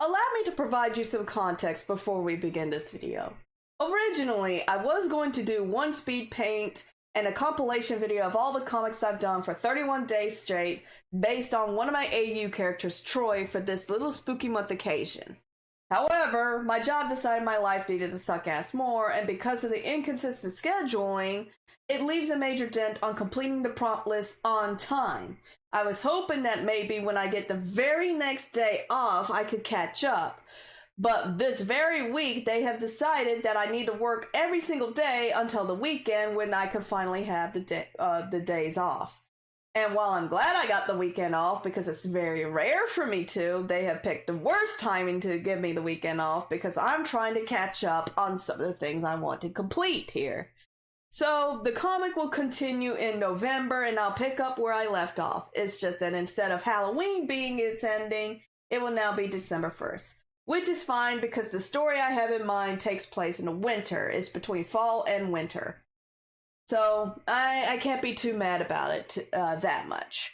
Allow me to provide you some context before we begin this video. Originally, I was going to do one speed paint and a compilation video of all the comics I've done for 31 days straight based on one of my AU characters, Troy, for this little spooky month occasion. However, my job decided my life needed to suck ass more, and because of the inconsistent scheduling, it leaves a major dent on completing the prompt list on time. I was hoping that maybe when I get the very next day off, I could catch up. But this very week, they have decided that I need to work every single day until the weekend when I could finally have the days off. And while I'm glad I got the weekend off because it's very rare for me to, they have picked the worst timing to give me the weekend off because I'm trying to catch up on some of the things I want to complete here. So the comic will continue in November and I'll pick up where I left off. It's just that instead of Halloween being its ending, it will now be December 1st. Which is fine because the story I have in mind takes place in the winter. It's between fall and winter. So I can't be too mad about it that much.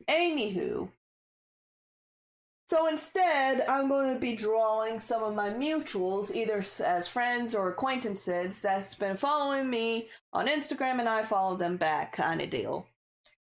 Anywho. So instead, I'm going to be drawing some of my mutuals, either as friends or acquaintances that's been following me on Instagram and I follow them back kind of deal.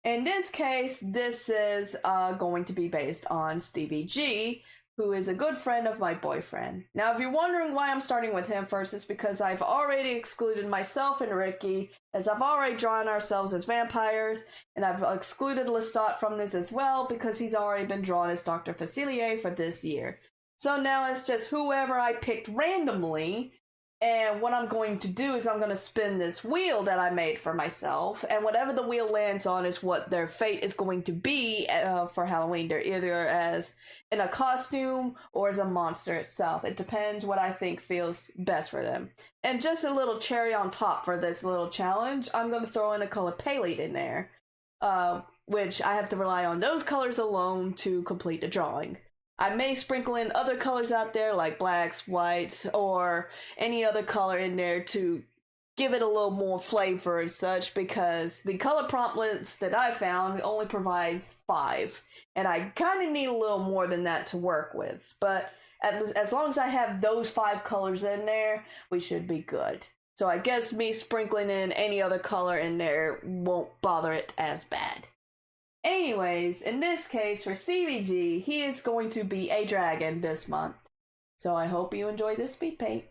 In this case, this is going to be based on Stevie G, who is a good friend of my boyfriend. Now, if you're wondering why I'm starting with him first, it's because I've already excluded myself and Ricky, as I've already drawn ourselves as vampires, and I've excluded Lestat from this as well, because he's already been drawn as Dr. Facilier for this year. So now it's just whoever I picked randomly, and what I'm going to do is I'm going to spin this wheel that I made for myself, and whatever the wheel lands on is what their fate is going to be for Halloween. They're either as in a costume or as a monster itself. It depends what I think feels best for them. And just a little cherry on top for this little challenge, I'm going to throw in a color palette in there, which I have to rely on those colors alone to complete the drawing. I may sprinkle in other colors out there like blacks, whites, or any other color in there to give it a little more flavor and such, because the color prompt list that I found only provides 5, and I kind of need a little more than that to work with. But as long as I have those 5 colors in there, we should be good. So I guess me sprinkling in any other color in there won't bother it as bad. Anyways, in this case, for Stevie G, he is going to be a dragon this month. So I hope you enjoy this speed paint.